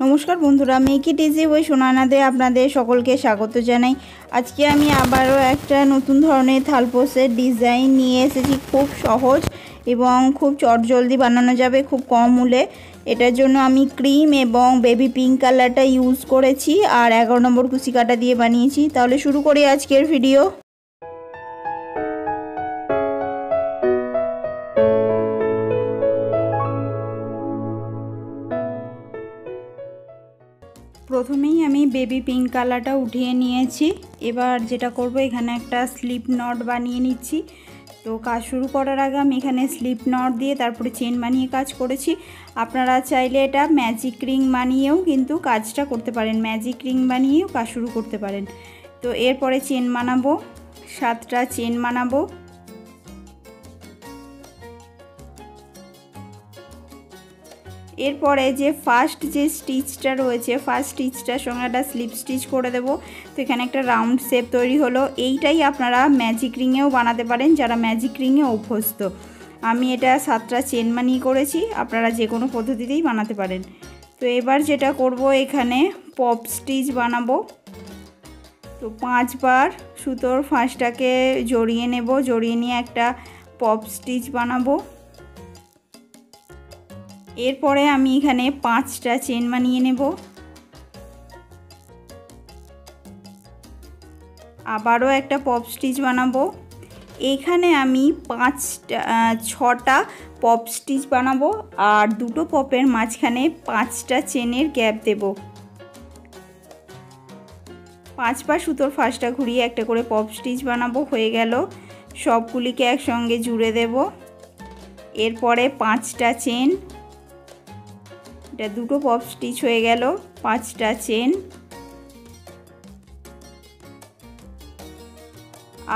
नमस्कार बंधुरा make it easy with सोनानादे आपनादेर सकलके स्वागत जानाई। आज के आमी आबारो एकटा नतून धरनेर थालपोषेर डिजाइन निये एसेछि। खूब सहज एबं खूब चटजल्दी बानानो जाबे खूब कम मूल्ये। एटार जोन्नो आमी क्रीम एबं बेबी पिंक कालारटा यूज करेछि और 11 नम्बर कुचि काटा दिये बानिয়েছি। ताहले शुरू करी आजकेर भिडियो। प्रथमेই আমি বেবি পিঙ্ক কালারটা উঠিয়ে নিয়েছি। এবার যেটা করব এখানে একটা স্লিপ নট বানিয়ে নিচ্ছি। তো কাজ শুরু করার আগে আমি এখানে স্লিপ নট দিয়ে তারপরে চেন বানিয়ে কাজ করেছি। আপনারা চাইলে এটা ম্যাজিক রিং বানিয়েও কিন্তু কাজটা করতে পারেন, ম্যাজিক রিং বানিয়েও কাজ শুরু করতে পারেন। তো এরপরে চেন বানাবো, 7টা চেন বানাবো। এরপরে যে ফার্স্ট যে স্টিচটা রয়েছে ফার্স্ট স্টিচটার সঙ্গে একটা স্লিপ স্টিচ করে দেব। তো এখানে একটা রাউন্ড শেপ তৈরি হলো। এইটাই আপনারা ম্যাজিক রিংয়েও বানাতে পারেন যারা ম্যাজিক রিংয়ে অভ্যস্ত। আমি এটা 7টা চেন বানিয়ে করেছি, আপনারা যে কোনো পদ্ধতিতেই বানাতে পারেন। তো এবার যেটা করব এখানে পপ স্টিচ বানাবো। তো 5 বার সুতোর ফাঁসটাকে জড়িয়ে নেব, জড়িয়ে নিয়ে একটা পপ স্টিচ বানাবো। এরপরে আমি এখানে 5টা চেন বানিয়ে নেব। আবারও একটা পপ স্টিচ বানাবো। এখানে আমি 6টা পপ স্টিচ বানাবো আর দুটো পপের মাঝখানে 5টা চেনের গ্যাপ দেব। 5 বার সুতোর ফাঁসটা ঘুরিয়ে একটা করে পপ স্টিচ বানাবো। হয়ে গেল, সবগুলিকে একসঙ্গে জুড়ে দেব। এরপরে 5টা চেন, এটা দুটো পপ স্টিচ হয়ে গেল, 5টা চেন,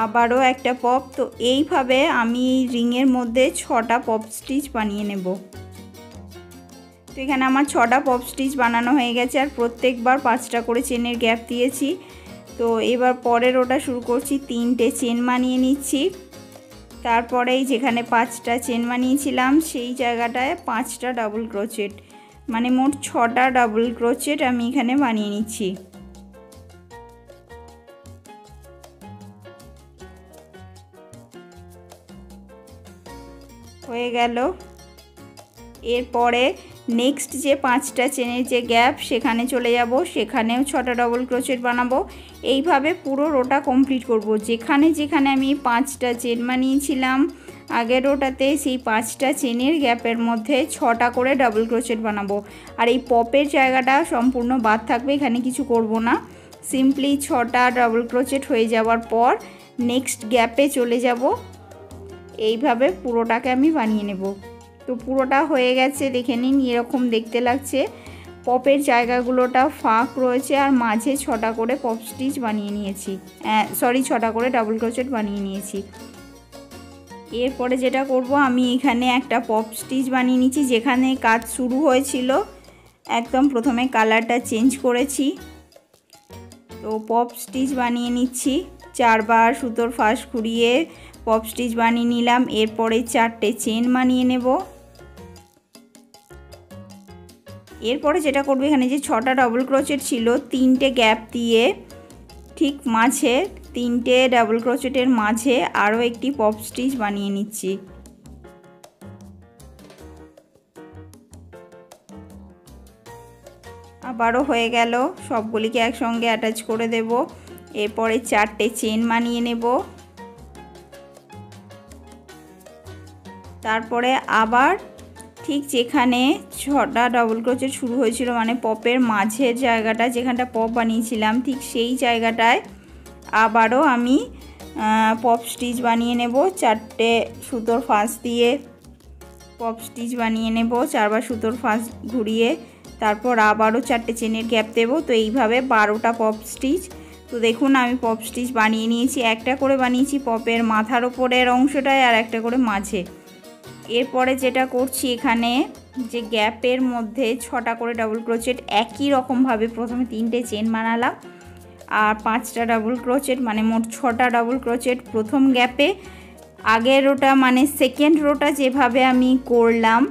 আবারও একটা পপ। তো এইভাবে আমি রিংয়ের মধ্যে 6টা পপ স্টিচ বানিয়ে নেব। তো এখানে আমার 6টা পপ স্টিচ বানানো হয়ে গেছে আর প্রত্যেকবার 5টা করে চেনের গ্যাপ দিয়েছি। তো এবার পরের ওটা শুরু করছি। 3টে চেন বানিয়ে নিচ্ছি। তারপরেই যেখানে 5টা চেন বানিয়েছিলাম সেই জায়গাটায় 5টা ডাবল ক্রোচেট, মানে মোট 6টা ডাবল ক্রোচেট আমি এখানে বানিয়ে নিচ্ছি। হয়ে গেল। এরপরে নেক্সট যে 5টা চেনের যে গ্যাপ সেখানে চলে যাব, সেখানেও 6টা ডাবল ক্রোচেট বানাবো। এইভাবে পুরো রোটা কমপ্লিট করব। যেখানে যেখানে আমি 5টা চেন বানিয়েছিলাম আগের রোটাতে সেই 5টা চেনের গ্যাপের মধ্যে 6টা করে ডাবল ক্রোচেট বানাবো। আর এই পপের জায়গাটা সম্পূর্ণ বাদ থাকবে, এখানে কিছু করব না। সিম্পলি 6টা ডাবল ক্রোচেট হয়ে যাওয়ার পর নেক্সট গ্যাপে চলে যাব। এইভাবে পুরোটাকে আমি বানিয়ে নেব। তো পুরোটা হয়ে গেছে, দেখে নিন এরকম দেখতে লাগছে। পপের জায়গাগুলোটা ফাঁক রয়েছে আর মাঝে 6টা করে পপ স্টিচ বানিয়ে নিয়েছি, 6টা করে ডাবল ক্রোচেট বানিয়ে নিয়েছি। এরপরে যেটা করব আমি এখানে একটা পপ স্টিচ বানিয়ে নিচ্ছি। যেখানে কাজ শুরু হয়েছিল একদম প্রথমে কালারটা চেঞ্জ করেছি। তো পপ স্টিচ বানিয়ে নিচ্ছি। 4 বার সুতোর ফাঁস ঘুরিয়ে পপ স্টিচ বানিয়ে নিলাম। এরপরে 4টে চেন বানিয়ে নেব। এরপরে যেটা করব এখানে যে 6টা ডাবল ক্রোচেট ছিল 3টে গ্যাপ দিয়ে ঠিক মাঝে 3টে ডাবল ক্রোচেটের মাঝে আরও একটি পপ স্টিচ বানিয়ে নিচ্ছি। আবারও হয়ে গেল, সবগুলিকে একসঙ্গে অ্যাটাচ করে দেব। এরপরে 4টে চেন বানিয়ে নেব। তারপরে আবার ঠিক যেখানে 6টা ডাবল ক্রোচেট শুরু হয়েছিল, মানে পপের মাঝের জায়গাটা যেখানটা পপ বানিয়েছিলাম ঠিক সেই জায়গাটায় আবারও আমি পপ স্টিচ বানিয়ে নেব। 4টে সুতোর ফাঁস দিয়ে পপ স্টিচ বানিয়ে নেব, 4 বার সুতোর ফাঁস ঘুরিয়ে তারপর আবারও 4টে চেনের গ্যাপ দেব। তো এইভাবে 12টা পপ স্টিচ। তো দেখুন আমি পপ স্টিচ বানিয়ে নিয়েছি, একটা করে বানিয়েছি পপের মাথার ওপরের অংশটায় আর একটা করে মাঝে। এরপরে যেটা করছি এখানে যে গ্যাপের মধ্যে 6টা করে ডাবল ক্রোচেট একই রকমভাবে প্রথমে 3টে চেন বানালাম আর 5টা ডাবল ক্রোচেট, মানে মোট 6টা ডাবল ক্রোচেট প্রথম গ্যাপে। আগের রোটা মানে সেকেন্ড রোটা যেভাবে আমি করলাম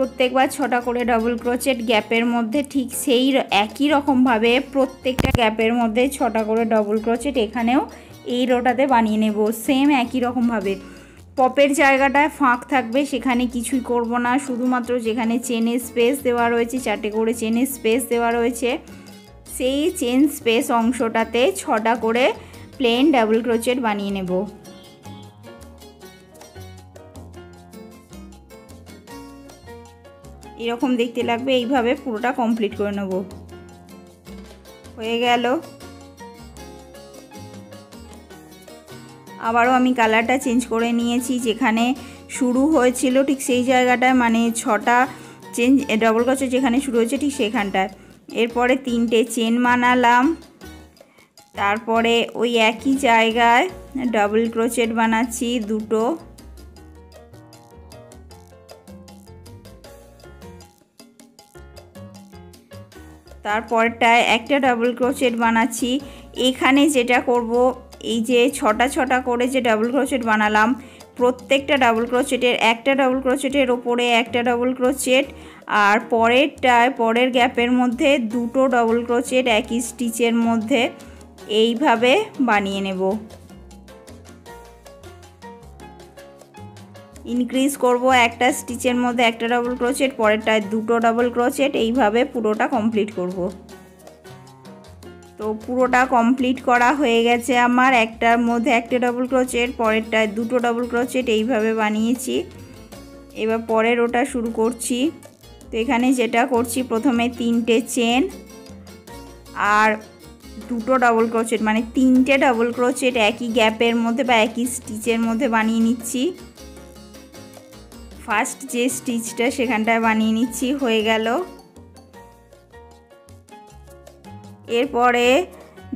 প্রত্যেকবার 6টা করে ডবল ক্রোচেট গ্যাপের মধ্যে ঠিক সেই একই রকমভাবে প্রত্যেকটা গ্যাপের মধ্যে 6টা করে ডবল ক্রোচেট এখানেও এই রোটাতে বানিয়ে নেব সেম একই রকমভাবে। পপের জায়গাটায় ফাঁক থাকবে সেখানে কিছুই করব না, শুধুমাত্র যেখানে চেনের স্পেস দেওয়া রয়েছে 4টে করে চেনের স্পেস দেওয়া রয়েছে সেই চেন স্পেস অংশটাতে 6টা করে প্লেন ডাবল ক্রোচেট বানিয়ে নেব। এরকম দেখতে লাগবে, এইভাবে পুরোটা কমপ্লিট করে নেব। হয়ে গেল। আবারও আমি কালারটা চেঞ্জ করে নিয়েছি, যেখানে শুরু হয়েছিল ঠিক সেই জায়গাটায়, মানে 6টা চেন ডবল ক্রোচেট যেখানে শুরু হয়েছে ঠিক সেখানটায়। এরপরে 3টে চেন বানালাম, তারপরে ওই একই জায়গায় ডাবল ক্রোচেট বানাচ্ছি 2টো, তারপরটায় একটা ডাবল ক্রোচেট বানাচ্ছি। এখানে যেটা করব, এই যে 6টা করে যে ডাবল ক্রোচেট বানালাম প্রত্যেকটা ডাবল ক্রোচেটের একটা ডাবল ক্রোচেটের ওপরে একটা ডাবল ক্রোচেট, আর পরের গ্যাপের মধ্যে 2টো ডাবল ক্রোচেট একই স্টিচের মধ্যে এইভাবে বানিয়ে নেব। ইনক্রিজ করব, একটা স্টিচের মধ্যে একটা ডাবল ক্রোচেট, পরেরটায় 2টো ডাবল ক্রোচেট, এইভাবে পুরোটা কমপ্লিট করব। তো পুরোটা কমপ্লিট করা হয়ে গেছে আমার। একটার মধ্যে একটা ডাবল ক্রোচেট, পরেরটায় 2টো ডাবল ক্রোচেট এইভাবে বানিয়েছি। এবার পরের ওটা শুরু করছি। তো এখানে যেটা করছি, প্রথমে 3টে চেন আর 2টো ডাবল ক্রোচেট, মানে 3টে ডাবল ক্রোচেট একই গ্যাপের মধ্যে বা একই স্টিচের মধ্যে বানিয়ে নিচ্ছি। ফার্স্ট যে স্টিচটা সেখানটায় বানিয়ে নিচ্ছি, হয়ে গেল। এরপরে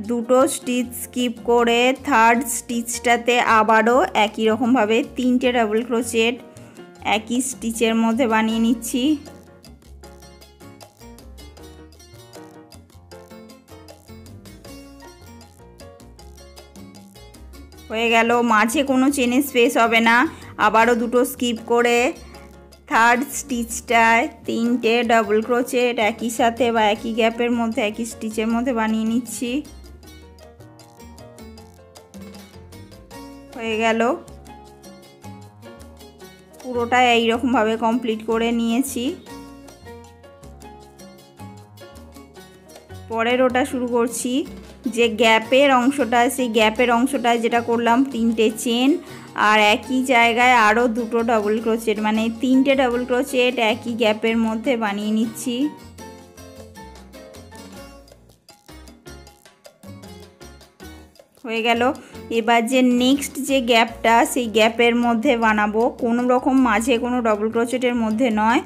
2টো স্টিচ স্কিপ করে থার্ড স্টিচটাতে আবারও একই রকমভাবে 3টে ডাবল ক্রোচেট একই স্টিচের মধ্যে বানিয়ে নিচ্ছি। হয়ে গেল। মাঝে কোনো চেনের স্পেস হবে না, আবারও 2টো স্কিপ করে থার্ড স্টিচটায় 3টে ডাবল ক্রোচেট একই সাথে বা একই গ্যাপের মধ্যে একই স্টিচের মধ্যে বানিয়ে নিচ্ছি। হয়ে গেল। পুরোটা এইরকমভাবে কমপ্লিট করে নিয়েছি। পরের ওটা শুরু করছি। যে গ্যাপের অংশটা, সেই গ্যাপের অংশটায় যেটা করলাম 3টে চেন আর একই জায়গায় আরও 2টো ডাবল ক্রোচেট, মানে 3টে ডাবল ক্রোচেট একই গ্যাপের মধ্যে বানিয়ে নিচ্ছি। হয়ে গেল। এবার যে নেক্সট যে গ্যাপটা, সেই গ্যাপের মধ্যে বানাবো, কোনো রকম মাঝে কোনো ডবল ক্রোচেটের মধ্যে নয়,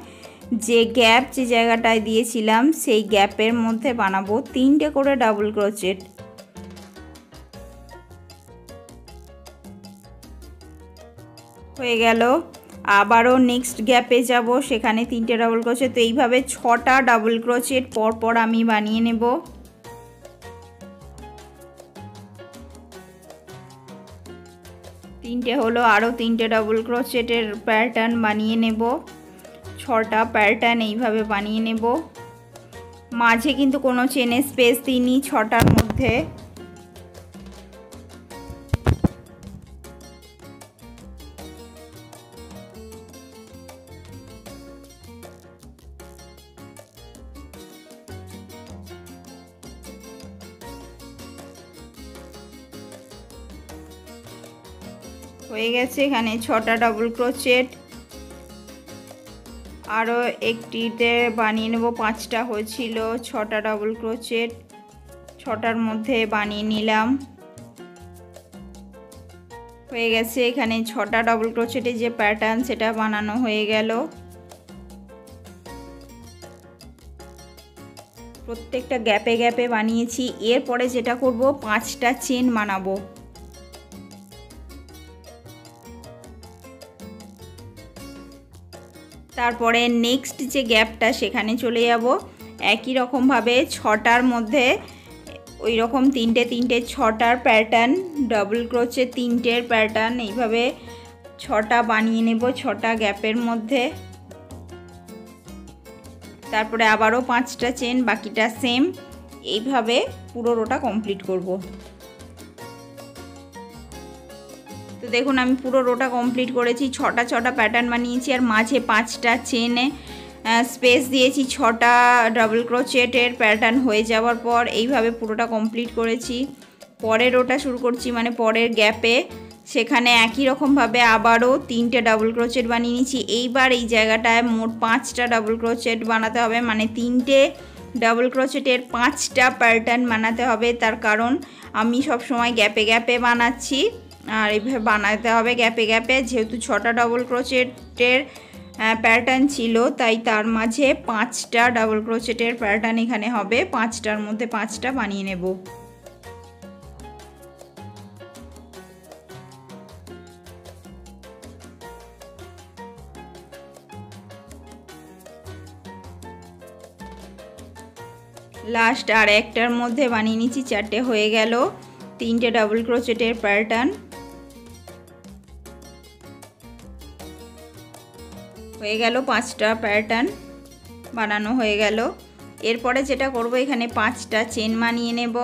যে গ্যাপ যে জায়গাটায় দিয়েছিলাম সেই গ্যাপের মধ্যে বানাবো 3টে করে ডাবল ক্রোচেট। হয়ে গেল। আবারও নেক্সট গ্যাপে যাব, সেখানে 3টে ডাবল ক্রোচেট। তো এইভাবে 6টা ডাবল ক্রোচেট পরপর আমি বানিয়ে নেব। তিনটে হলো, আরও 3টে ডাবল ক্রোচেটের প্যাটার্ন বানিয়ে নেব। 6টা প্যাটার্ন এইভাবে বানিয়ে নেব। মাঝে কিন্তু কোনো চেনের স্পেস দিইনি 6টার মধ্যে। হয়ে গেছে। এখানে 6টা ডাবল ক্রোচেট, আরও একটিতে বানিয়ে নেব। 5টা হয়েছিল, 6টা ডাবল ক্রোচেট 6টার মধ্যে বানিয়ে নিলাম। হয়ে গেছে। এখানে 6টা ডাবল ক্রোচেটে যে প্যাটার্ন সেটা বানানো হয়ে গেল। প্রত্যেকটা গ্যাপে গ্যাপে বানিয়েছি। এরপরে যেটা করব, 5টা চেন বানাবো। তারপরে নেক্সট যে গ্যাপটা সেখানে চলে যাব। একই রকমভাবে 6টার মধ্যে ওই রকম 3টে 6টার প্যাটার্ন, ডাবল ক্রোচে 3টের প্যাটার্ন, এইভাবে 6টা বানিয়ে নেব 6টা গ্যাপের মধ্যে। তারপরে আবারও 5টা চেন, বাকিটা সেম। এইভাবে পুরো রোটা কমপ্লিট করব। তো দেখুন আমি পুরো রোটা কমপ্লিট করেছি। 6টা প্যাটার্ন বানিয়েছি আর মাঝে 5টা চেনে স্পেস দিয়েছি। 6টা ডাবল ক্রোচেটের প্যাটার্ন হয়ে যাওয়ার পর এইভাবে পুরোটা কমপ্লিট করেছি। পরের রোটা শুরু করছি, মানে পরের গ্যাপে সেখানে একই রকমভাবে আবারও 3টে ডাবল ক্রোচেট বানিয়ে নিয়েছি। এইবার এই জায়গাটায় মোট 5টা ডাবল ক্রোচেট বানাতে হবে, মানে 3টে ডাবল ক্রোচেটের 5টা প্যাটার্ন বানাতে হবে। তার কারণ আমি সব সময় গ্যাপে গ্যাপে বানাচ্ছি, আর এইভাবে বানাতে হবে গ্যাপে গ্যাপে। যেহেতু 6টা ডাবল ক্রোচেটের প্যাটার্ন ছিল, তাই তার মাঝে 5টা ডাবল ক্রোচেটের প্যাটার্ন এখানে হবে। 5টার মধ্যে 5টা বানিয়ে নেব। লাস্ট আর একটার মধ্যে বানিয়ে নিচ্ছি। 4টে হয়ে গেল। 3টে ডাবল ক্রোচেটের প্যাটার্ন হয়ে গেল। 5টা প্যাটার্ন বানানো হয়ে গেল। এরপরে যেটা করব, এখানে 5টা চেন বানিয়ে নেব।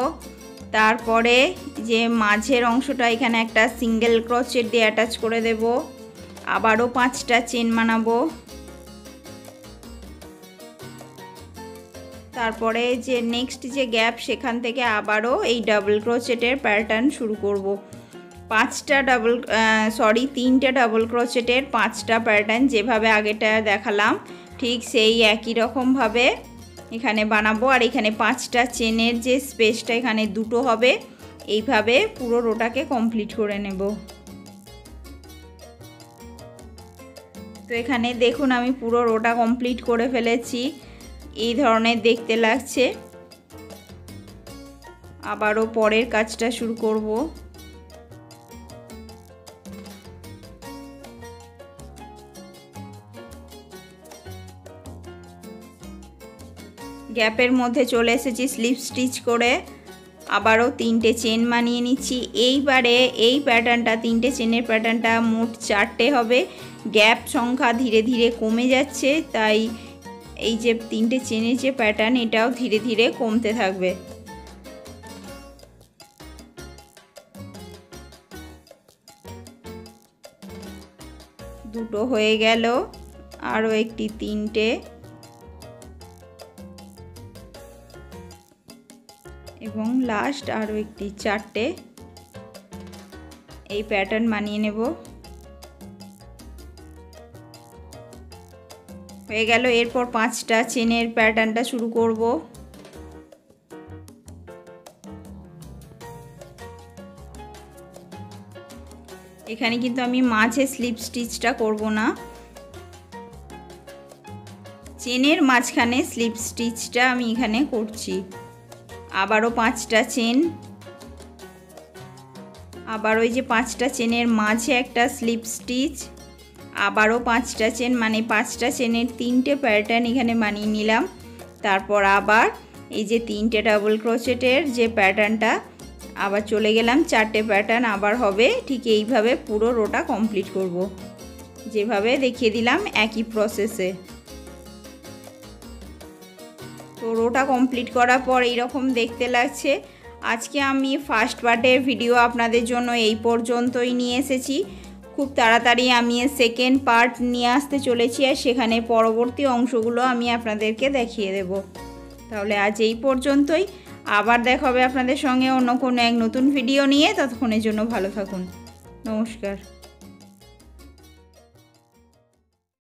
তারপরে যে মাঝের অংশটা এখানে একটা সিঙ্গেল ক্রোচেট দিয়ে অ্যাটাচ করে দেব। আবারও 5টা চেন বানাবো। তারপরে যে নেক্সট যে গ্যাপ, সেখান থেকে আবারও এই ডাবল ক্রোচেটের প্যাটার্ন শুরু করব। 3টে ডাবল ক্রোচেটের 5টা প্যাটার্ন যেভাবে আগেটা দেখালাম, ঠিক সেই একই রকমভাবে এখানে বানাবো। আর এখানে 5টা চেনের যে স্পেসটা এখানে 2টো হবে। এইভাবে পুরো রোটাকে কমপ্লিট করে নেব। তো এখানে দেখুন আমি পুরো রোটা কমপ্লিট করে ফেলেছি। এই ধরনের দেখতে লাগছে। আবারও পরের কাজটা শুরু করব। গ্যাপের মধ্যে চলে এসেছি স্লিপ স্টিচ করে। আবারও 3টে চেন বানিয়ে নিচ্ছি। এইবারে এই প্যাটার্নটা, 3টে চেনের প্যাটার্নটা মোট 4টে হবে। গ্যাপ সংখ্যা ধীরে ধীরে কমে যাচ্ছে, তাই এই যে 3টে চেনের যে প্যাটার্ন, এটাও ধীরে ধীরে কমতে থাকবে। দুটো হয়ে গেল, আরও একটি 3টে, এবং লাস্ট আরও একটি 4টে। এই প্যাটার্ন বানিয়ে নেব। হয়ে গেল। এরপর 5টা চেনের প্যাটার্নটা শুরু করব। এখানে কিন্তু আমি মাঝে স্লিপ স্টিচটা করব না, চেনের মাঝখানে স্লিপ স্টিচটা আমি এখানে করছি। আবারও 5টা চেন, আবার ওই যে 5টা চেনের মাঝে একটা স্লিপ স্টিচ, আবারও 5টা চেন, মানে 5টা চেনের 3টে প্যাটার্ন এখানে বানিয়ে নিলাম। তারপর আবার এই যে 3টে ডাবল ক্রোচেটের যে প্যাটার্নটা, আবার চলে গেলাম 4টে প্যাটার্ন আবার হবে। ঠিক এইভাবে পুরো রোটা কমপ্লিট করব, যেভাবে দেখিয়ে দিলাম একই প্রসেসে। তো রোটা কমপ্লিট করার পর এইরকম দেখতে লাগছে। আজকে আমি ফার্স্ট পার্টের ভিডিও আপনাদের জন্য এই পর্যন্তই নিয়ে এসেছি। খুব তাড়াতাড়ি আমি সেকেন্ড পার্ট নিয়ে আসতে চলেছি, আর সেখানে পরবর্তী অংশগুলো আমি আপনাদেরকে দেখিয়ে দেব। তাহলে আজ এই পর্যন্তই। আবার দেখা হবে আপনাদের সঙ্গে অন্য কোনো এক নতুন ভিডিও নিয়ে। ততক্ষণের জন্য ভালো থাকুন। নমস্কার।